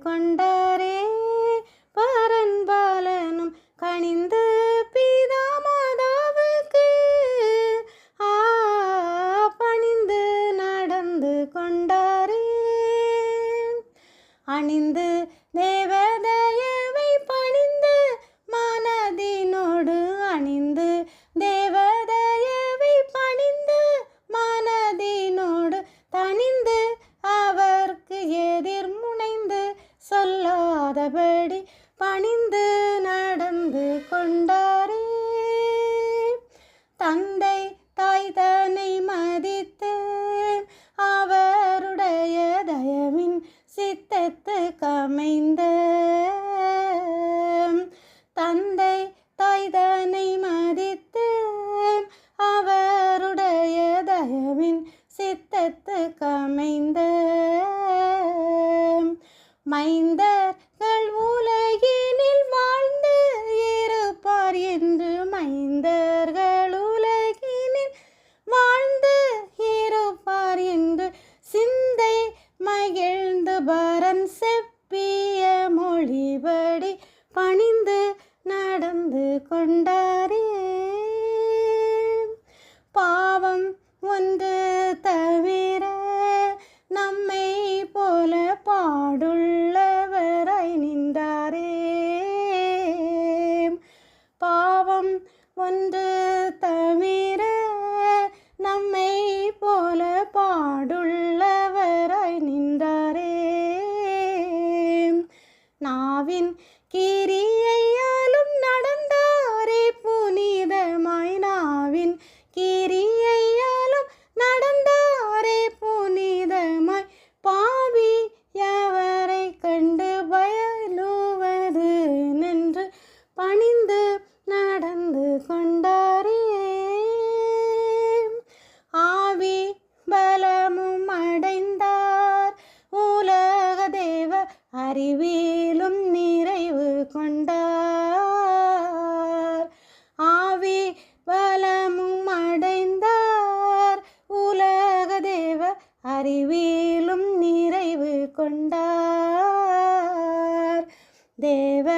கொண்டாரே. பரன்பாலனும் கனிந்து பிதாமாதாவுக்கு பணிந்து நடந்து கொண்டாரே. அணிந்து தேவதயவை பணிந்து மனதினோடு அணிந்து தேவதயவை பணிந்து மனதினோடு தனிந்து அவர்க்கு எதிர் முனைந்து சொல்லாதபடி பணிந்து நடந்து கொண்டாரே. தந்தை தாய் தன்னை மதித்து அவருடைய தயவின் சித்தத்துக்கு அமைந்த தந்தை தாய் தன்னை மதித்து அவருடைய தயவின் சித்தத்துக்கு அமைந்த மைந்தர்கள் உலகினில் வாழ்ந்து இருப்பார் என்று மைந்தர்கள் உலகினில் வாழ்ந்து இருப்பார் என்று சிந்தை மகிழ்ந்து பரன் செப்பிய மொழிபடி பணிந்து நடந்து கொண்டாரே. பாவம் ஒன்று தவிர நம்மை போல பாடுள்ளவராய் நின்றாரே. பாவம் ஒன்று தவிர நம்மை போல பாடுள்ளவராய் நின்றாரே. நாவின் கிரியையாலும் நடந்தாரே புனிதமாய் நாவின் கிரியையாலும் நடந்தாரே புனிதமாய் பாவி எவரை கண்டு பயலுவது நின்று பணிந்து நடந்து கொண்டாரே. ஆவி பலமும் அடைந்தார் உலக தேவ அறிவிலும் நிறைவு கொண்டார். ஆவி பலமும் அடைந்தார் உலக தேவ அறிவிலும் நிறைவு கொண்டார். தேவ